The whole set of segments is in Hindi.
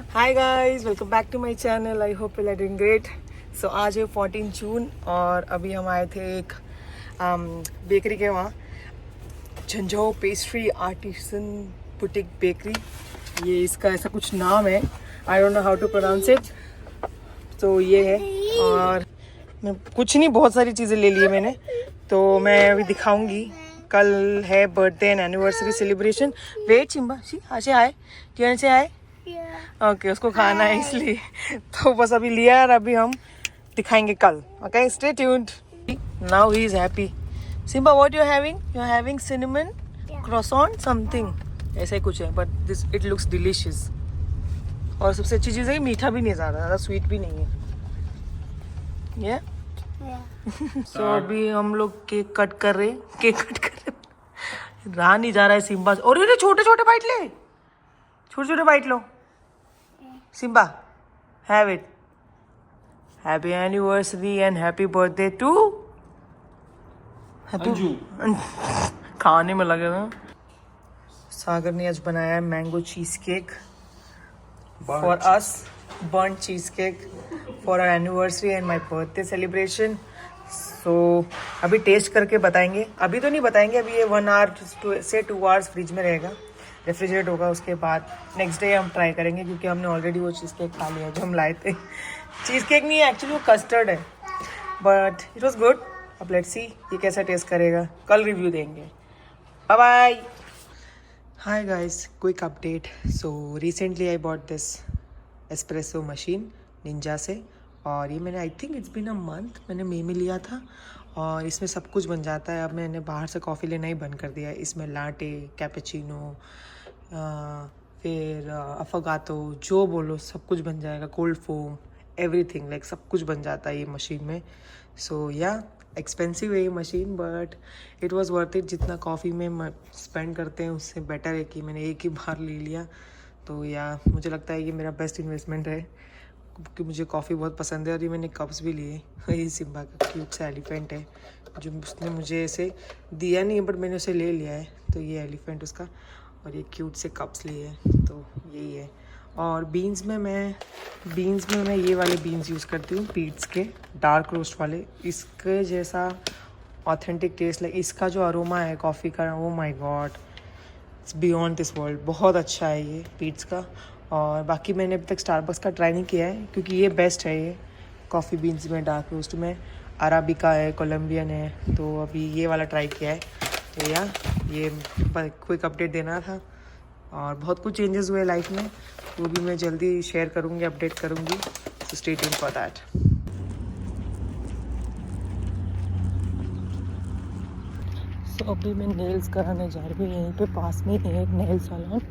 Hi guys, welcome back to my channel. I hope you are doing great. So आज है 14 जून और अभी हम आए थे एक बेकरी के वहाँ, झंझाओ पेस्ट्री आर्टिसन बुटीक बेकरी। ये इसका ऐसा कुछ नाम है, I don't know how to pronounce it. तो ये है, और मैं कुछ नहीं, बहुत सारी चीज़ें ले ली है मैंने, तो मैं अभी दिखाऊंगी। कल है birthday and anniversary celebration. Wait Simba, सी आशे आए, क्यों से आए? ओके, उसको खाना है इसलिए। तो बस अभी लिया और अभी हम दिखाएंगे कल। Okay, stay tuned. Now he is happy. Simba, what you having? You are having cinnamon croissant something, ऐसा ही कुछ है, but this it looks delicious. और सबसे अच्छी चीज़ है कि मीठा भी नहीं, ज़्यादा स्वीट भी नहीं है ये। सो अभी हम लोग केक कट कर रहे रहा नहीं जा रहा है सिम्बा। और ये छोटे छोटे बाइट ले, छोटे छोटे बाइट लो। Simba, have it. Happy anniversary and happy birthday to Anju. खाने में लगे ना। सागर ने आज बनाया है mango cheese cake for us, burn cheese cake for our anniversary and my birthday celebration. So अभी टेस्ट करके बताएंगे। अभी तो नहीं बताएंगे, अभी ये 1 आवर से 2 आवर्स फ्रिज में रहेगा, रेफ्रिजरेट होगा। उसके बाद नेक्स्ट डे हम ट्राई करेंगे, क्योंकि हमने ऑलरेडी वो चीज़ केक खा लिया जो हम लाए थे। चीज़ केक नहीं है एक्चुअली, वो कस्टर्ड है, बट इट वॉज गुड। अब लेट्स सी ये कैसा टेस्ट करेगा, कल रिव्यू देंगे। Bye bye. Hi guys, quick update. So recently I bought this espresso machine Ninja से, और ये मैंने I think it's been a month, मैंने मई में लिया था। और इसमें सब कुछ बन जाता है। अब मैंने बाहर से कॉफ़ी लेना ही बंद कर दिया है। इसमें लाटे, कैपेचिनो, फिर अफगातो, जो बोलो सब कुछ बन जाएगा। कोल्ड फोम, एवरीथिंग, लाइक सब कुछ बन जाता है ये मशीन में। सो या एक्सपेंसिव है ये machine, but it was worth it. जितना कॉफ़ी में स्पेंड करते हैं उससे बेटर है कि मैंने एक ही बार ले लिया। तो या मुझे लगता है ये मेरा बेस्ट इन्वेस्टमेंट है, क्योंकि मुझे कॉफ़ी बहुत पसंद है। और ये मैंने कप्स भी लिए। ये सिम्बा का क्यूट सा एलिफेंट है, जो उसने मुझे ऐसे दिया नहीं है, बट मैंने उसे ले लिया है। तो ये एलिफेंट उसका, और ये क्यूट से कप्स लिए हैं, तो यही है। और बीन्स में मैं ये वाले बीन्स यूज़ करती हूँ, पीट्स के डार्क रोस्ट वाले। इसके जैसा ऑथेंटिक टेस्ट, लाइक इसका जो अरोमा है कॉफ़ी का, oh my God, it's beyond this world. बहुत अच्छा है ये पीट्स का। और बाकी मैंने अभी तक स्टारबक्स का ट्राई नहीं किया है, क्योंकि ये बेस्ट है ये कॉफ़ी बीन्स में, डार्क रोस्ट में। अराबिका है, कोलम्बियन है, तो अभी ये वाला ट्राई किया है। तो या ये क्विक अपडेट देना था। और बहुत कुछ चेंजेस हुए लाइफ में, वो भी मैं जल्दी शेयर करूँगी, अपडेट करूँगी। So stay tuned for that. So अभी मैं नेल्स कराने जा रही हूँ। यहीं पे पास में है एक नेल सैलून।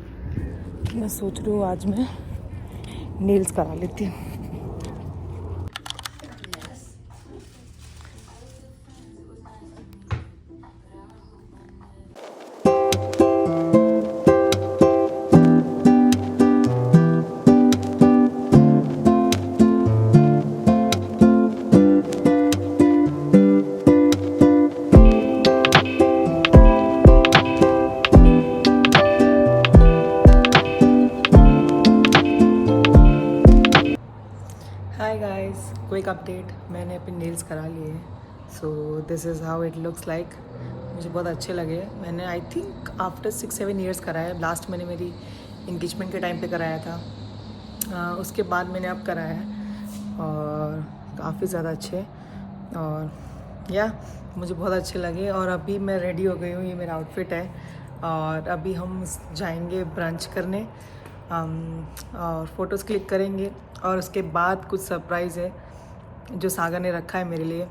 मैं सोच रही हूँ आज मैं नेल्स करा लेती हूँ। हाय गाइस, क्विक अपडेट। मैंने अपने नेल्स करा लिए हैं। So this is how it looks like. मुझे बहुत अच्छे लगे। मैंने आई थिंक आफ्टर 6-7 ईयर्स कराया। लास्ट मैंने मेरी इंगेजमेंट के टाइम पे कराया था, उसके बाद मैंने अब कराया है, और काफ़ी ज़्यादा अच्छे। और या मुझे बहुत अच्छे लगे। और अभी मैं रेडी हो गई हूँ, ये मेरा आउटफिट है। और अभी हम जाएंगे ब्रंच करने, और फ़ोटोज़ क्लिक करेंगे। और उसके बाद कुछ सरप्राइज़ है जो सागर ने रखा है मेरे लिए,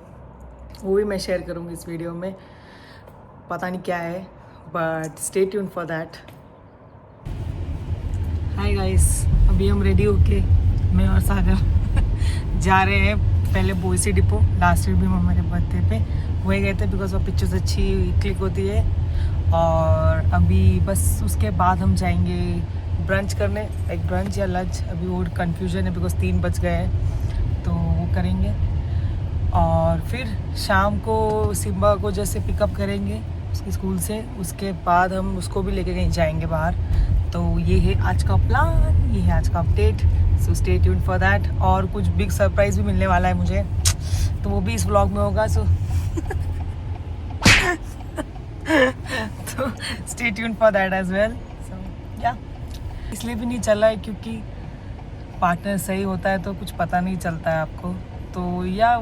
वो भी मैं शेयर करूँगी इस वीडियो में। पता नहीं क्या है, but stay tuned for that. Hi guys, अभी हम रेडी होके मैं और सागर जा रहे हैं पहले बोईसी डिपो। लास्ट ईयर भी हम मेरे बर्थडे पे वही गए थे, बिकॉज वो पिक्चर्स अच्छी क्लिक होती है। और अभी बस उसके बाद हम जाएंगे ब्रंच करने, एक ब्रंच या लंच, अभी वो कंफ्यूजन है, बिकॉज 3 बज गए हैं, तो वो करेंगे। और फिर शाम को सिम्बा को जैसे पिकअप करेंगे उसके स्कूल से, उसके बाद हम उसको भी लेके कहीं जाएंगे बाहर। तो ये है आज का प्लान, ये है आज का update. So stay tuned for that. और कुछ बिग सरप्राइज भी मिलने वाला है मुझे, तो वो भी इस व्लॉग में होगा। सो तो stay tuned for that as well. So या इसलिए भी नहीं चला है क्योंकि पार्टनर सही होता है तो कुछ पता नहीं चलता है आपको। तो या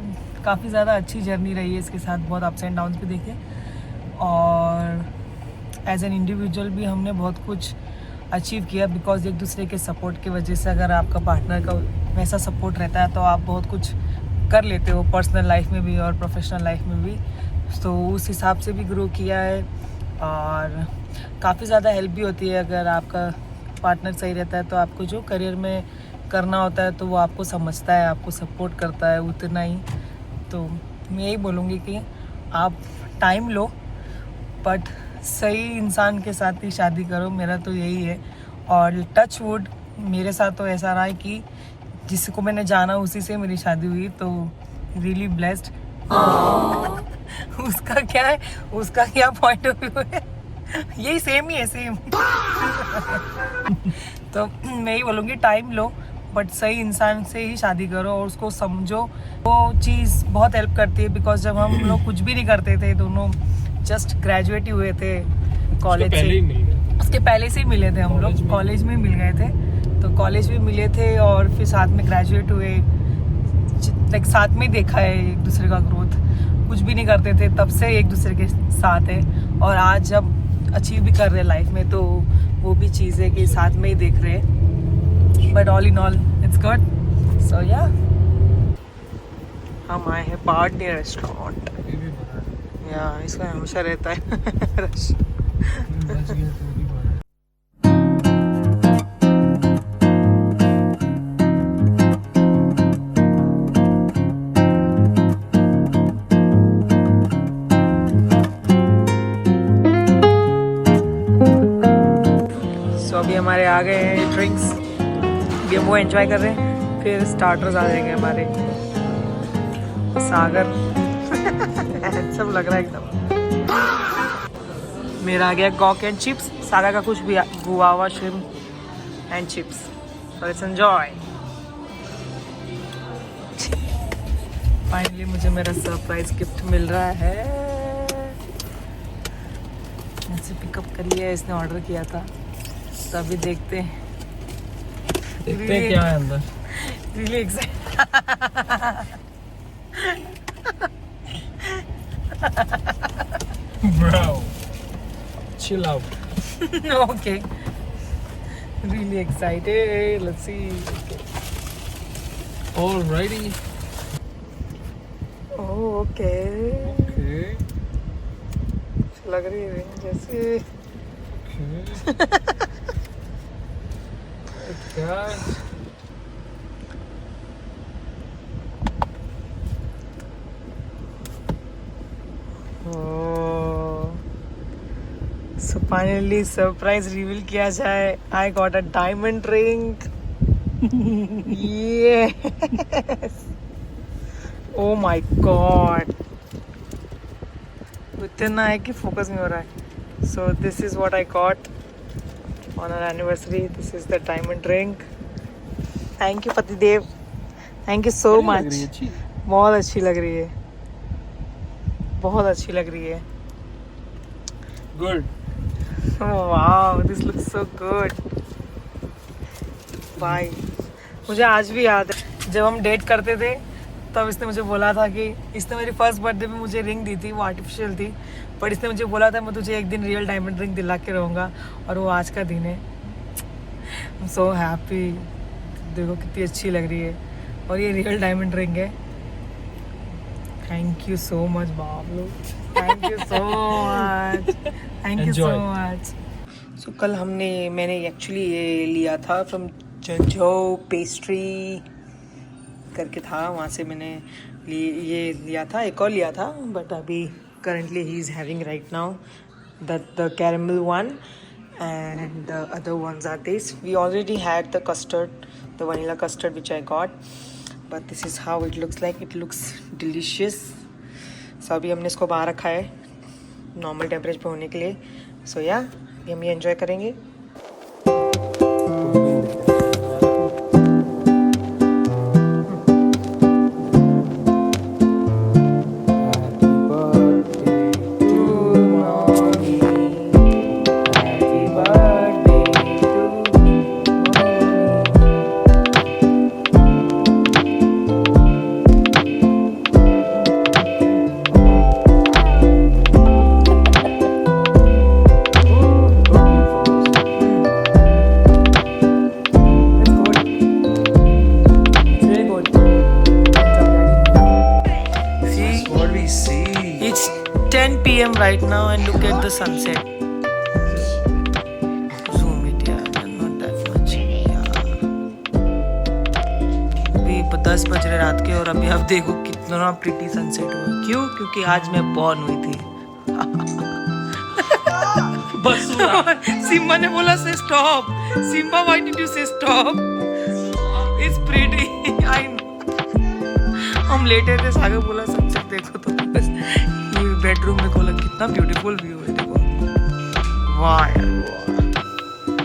काफ़ी ज़्यादा अच्छी जर्नी रही है इसके साथ, बहुत अप्स एंड डाउन्स भी देखे, और एज एन इंडिविजुअल भी हमने बहुत कुछ अचीव किया बिकॉज एक दूसरे के सपोर्ट की वजह से। अगर आपका पार्टनर का वैसा सपोर्ट रहता है तो आप बहुत कुछ कर लेते हो, पर्सनल लाइफ में भी और प्रोफेशनल लाइफ में भी। तो उस हिसाब से भी ग्रो किया है, और काफ़ी ज़्यादा हेल्प भी होती है अगर आपका पार्टनर सही रहता है। तो आपको जो करियर में करना होता है तो वो आपको समझता है, आपको सपोर्ट करता है उतना ही। तो मैं यही बोलूँगी कि आप टाइम लो बट सही इंसान के साथ ही शादी करो, मेरा तो यही है। और टच वुड मेरे साथ तो ऐसा रहा है कि जिसको मैंने जाना उसी से मेरी शादी हुई, तो रियली ब्लेस्ड। उसका क्या है, उसका क्या पॉइंट ऑफ व्यू है, यही सेम ही है, सेम। तो मैं ही बोलूँगी टाइम लो बट सही इंसान से ही शादी करो और उसको समझो। वो चीज़ बहुत हेल्प करती है बिकॉज जब हम लोग कुछ भी नहीं करते थे, दोनों जस्ट ग्रेजुएट ही हुए थे कॉलेज से, उसके पहले से ही मिले थे हम लोग, कॉलेज में मिल गए थे। तो कॉलेज में मिले थे और फिर साथ में ग्रेजुएट हुए, लाइक साथ में ही देखा है एक दूसरे का ग्रोथ। कुछ भी नहीं करते थे तब से एक दूसरे के साथ है, और आज जब अचीव भी कर रहे हैं लाइफ में तो वो भी चीज़ है कि साथ में ही देख रहे हैं। But all in all it's good. So या हम आए हैं पार्टी रेस्टोरेंट। या इसका हमेशा रहता है रश। सो अभी हमारे आ गए हैं ड्रिंक्स, अभी हम वो एंजॉय कर रहे हैं, फिर स्टार्टर्स आ जाएंगे हमारे। सागर सब लग रहा है एकदम। मेरा आ गया गॉक एंड चिप्स, सागर का कुछ भी guava shrimp and chips. So let's enjoy. Finally मुझे मेरा सरप्राइज गिफ्ट मिल रहा है। मुझसे पिकअप कर लिया है, इसने ऑर्डर किया था, तो अभी देखते हैं क्या है अंदर। Really excited. Bro, chill out. Okay. Really excited. Let's see. Okay. Alrighty. Oh, okay. Okay. लग रही है जैसे। Okay. क्या? So finally सरप्राइज रिवील किया जाए। I got a diamond ring. Yes. Oh my god. इतना है कि फोकस नहीं हो रहा है। So this is what I got on our anniversary. This is the diamond ring. Thank you पतिदेव. Thank you so much. बहुत अच्छी लग रही है, बहुत अच्छी लग रही है। Good. Oh wow, this looks so good. भाई मुझे आज भी याद है जब हम डेट करते थे तब इसने मुझे बोला था कि इसने मेरी फर्स्ट बर्थडे पे मुझे रिंग दी थी, वो आर्टिफिशियल थी, पर इसने मुझे बोला था मैं तुझे एक दिन रियल डायमंड रिंग दिला के रहूँगा, और वो आज का दिन है। I am so happy. देखो कितनी अच्छी लग रही है, और ये रियल डायमंड रिंग है। Thank you so much Bablu, thank you so much, thank you so much. So कल मैंने एक्चुअली ये लिया था फ्रॉम जंजो पेस्ट्री करके था, वहाँ से मैंने ये लिया था, एक और लिया था, बट अभी currently he is having right now the caramel one, and the other ones are this. We already had the custard, the vanilla custard which I got, but this is how it looks like. It looks delicious. So अभी हमने इसको बाहर रखा है नॉर्मल टेम्परेचर पे होने के लिए। सो या अभी हम ये एंजॉय करेंगे। right now and look at the sunset. Zoom it, yeah, not that much. Yeah. अभी 10 बज रहे रात के और अभी आप देखो कितना प्रिटी सनसेट हुआ। क्यों? क्योंकि आज मैं बॉर्न हुई थी। बस सिम्बा ने बोला say stop. Simba, why did you say stop? It's pretty, I know. हम लेटे थे, सागर बोला सनसेट देखो, तो बस ये बेडरूम में खोला, कितना ब्यूटीफुल व्यू है देखो। वाह यार,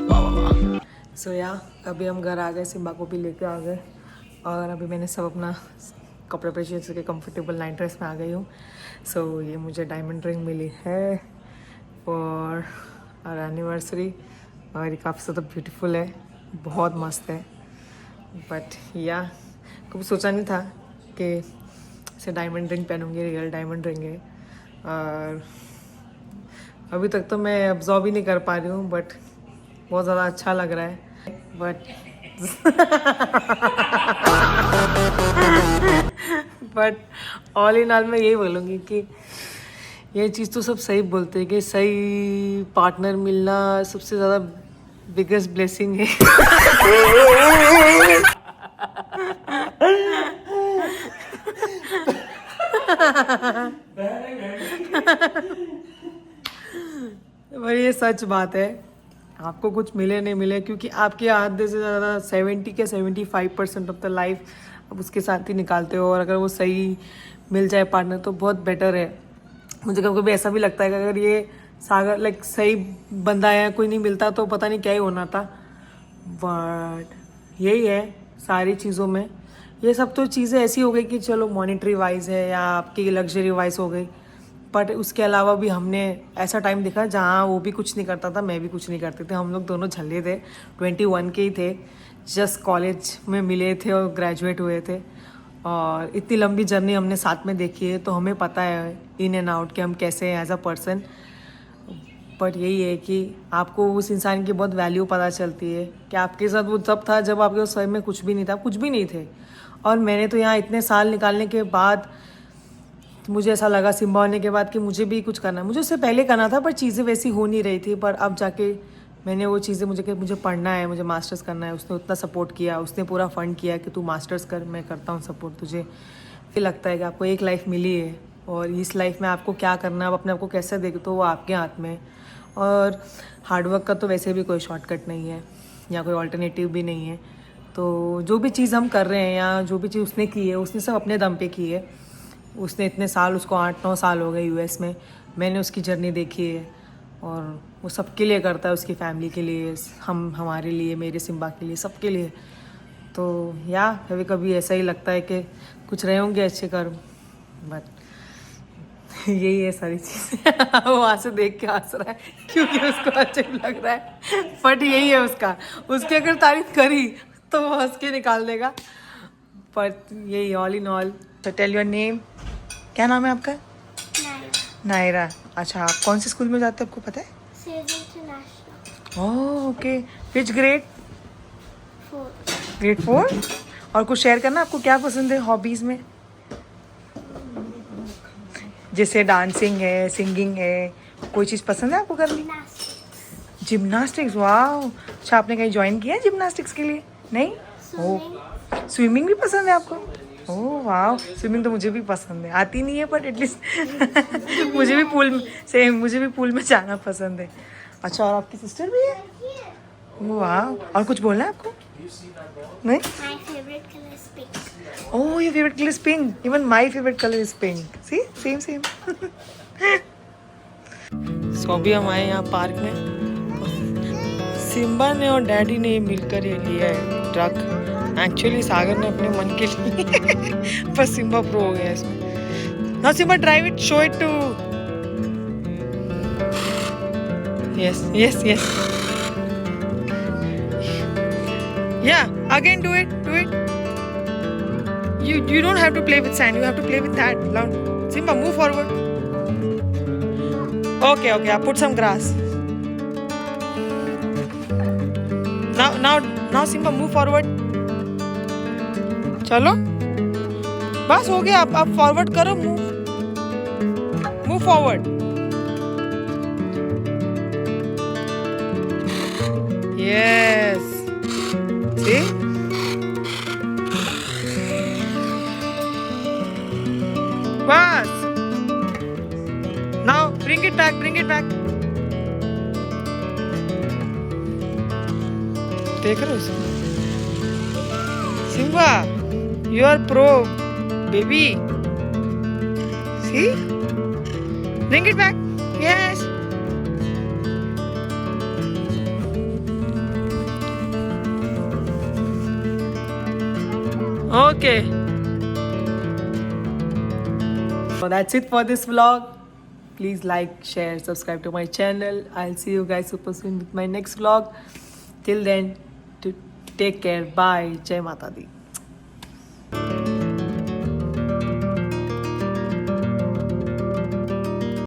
वाह वाह वाह। सो या अभी हम घर आ गए, सिम्बा को भी लेके आ गए और अभी मैंने सब अपना कपड़े पे चेंज करके कंफर्टेबल नाइट ड्रेस में आ गई हूँ। सो ये मुझे डायमंड रिंग मिली है फॉर आवर एनिवर्सरी और ये काफ़ी ज़्यादा ब्यूटीफुल है, बहुत मस्त है। बट या कभी सोचा नहीं था कि इसे डायमंड रिंग पहनूंगी, रियल डायमंड रिंग है। और अभी तक तो मैं अब्जॉर्ब ही नहीं कर पा रही हूँ, बट बहुत ज़्यादा अच्छा लग रहा है। बट ऑल इन ऑल मैं यही बोलूँगी कि ये चीज़ तो सब सही बोलते हैं कि सही पार्टनर मिलना सबसे ज़्यादा बिगेस्ट ब्लेसिंग है। पर ये सच बात है, आपको कुछ मिले नहीं मिले, क्योंकि आपके आधे से ज़्यादा 70 के 75% ऑफ द लाइफ आप उसके साथ ही निकालते हो। और अगर वो सही मिल जाए पार्टनर तो बहुत बेटर है। मुझे कभी कभी ऐसा भी लगता है कि अगर ये सागर लाइक सही बंदा है, कोई नहीं मिलता तो पता नहीं क्या ही होना था। बट यही है सारी चीज़ों में, ये सब तो चीज़ें ऐसी हो गई कि चलो मॉनेटरी वाइज है या आपकी लग्जरी वाइज हो गई, बट उसके अलावा भी हमने ऐसा टाइम देखा जहाँ वो भी कुछ नहीं करता था, मैं भी कुछ नहीं करती थी। हम लोग दोनों झल्ले थे, 21 के ही थे, जस्ट कॉलेज में मिले थे और ग्रेजुएट हुए थे। और इतनी लंबी जर्नी हमने साथ में देखी है, तो हमें पता है इन एंड आउट कि हम कैसे हैं एज अ पर्सन। बट यही है कि आपको उस इंसान की बहुत वैल्यू पता चलती है कि आपके साथ वो तब था जब आपके उस समय में कुछ भी नहीं था, कुछ भी नहीं थे। और मैंने तो यहाँ इतने साल निकालने के बाद मुझे ऐसा लगा सिम्बा होने के बाद कि मुझे भी कुछ करना है। मुझे उससे पहले करना था पर चीज़ें वैसी हो नहीं रही थी। पर अब जाके मैंने वो चीज़ें मुझे पढ़ना है, मुझे मास्टर्स करना है, उसने उतना सपोर्ट किया, उसने पूरा फंड किया कि तू मास्टर्स कर, मैं करता हूँ सपोर्ट तुझे। फिर लगता है कि आपको एक लाइफ मिली है और इस लाइफ में आपको क्या करना है, आप अपने आप को कैसे देखते हो वो आपके हाथ में है। और हार्डवर्क का तो वैसे भी कोई शॉर्टकट नहीं है या कोई ऑल्टरनेटिव भी नहीं है। तो जो भी चीज़ हम कर रहे हैं या जो भी चीज़ उसने की है, उसने सब अपने दम पे की है। उसने इतने साल, उसको 8-9 साल हो गए यूएस में, मैंने उसकी जर्नी देखी है और वो सबके लिए करता है, उसकी फैमिली के लिए, हमारे लिए, मेरे सिम्बा के लिए, सबके लिए। तो या कभी कभी ऐसा ही लगता है कि कुछ रहे होंगे अच्छे कर्म, बट यही है सारी चीज़ें। वो वहाँ से देख के हंस रहा है क्योंकि उसको अच्छा लग रहा है, बट यही है उसका। उसकी अगर तारीफ करी तो वो हंस के निकाल देगा। बट यही ऑल इन ऑल। तो टेल योर नेम, क्या नाम है आपका? नायरा। अच्छा, आप कौन से स्कूल में जाते हैं, आपको पता है? ओह ओके, विच ग्रेड? ग्रेड 4। और कुछ शेयर करना, आपको क्या पसंद है हॉबीज़ में? जैसे डांसिंग है, सिंगिंग है, कोई चीज़ पसंद है आपको करनी? जिम्नास्टिक्स, वाह। अच्छा, आपने कहीं ज्वाइन किया है जिम्नास्टिक्स के लिए? नहीं? ओह, स्विमिंग भी पसंद है आपको? ओह वाह, स्विमिंग तो मुझे भी पसंद है, आती नहीं है बट एटलीस्ट मुझे भी पूल में जाना पसंद है। अच्छा, और आपकी सिस्टर भी है? वाह। और कुछ बोलना है आपको? नहीं? My favorite color is pink. Oh, your favorite color is pink. Even my favorite color is pink. See, same. So अभी हम आए यहाँ पार्क में। सिम्बा ने और डैडी ने मिलकर ये लिया है ट्रक। एक्चुअली सागर ने अपने मन के लिए पर सिम्बा प्रो हो गया इसमें। Now Simba, drive it, show it to. Yes. Yeah, again do it. You don't have to play with sand, you have to play with that. Simba, move forward. Okay, I'll put some grass. Now Simba, move forward. चलो, बस हो गया, अब फॉरवर्ड करो, move forward. Yes. See? Bas. Now bring it back. Bring it back. देख रहे हो उसको? Simba, you are pro, baby. See? Bring it back. Yes. Okay. So that's it for this vlog. Please like, share, subscribe to my channel. I'll see you guys super soon with my next vlog. Till then, take care. Bye. Jai Mata Di.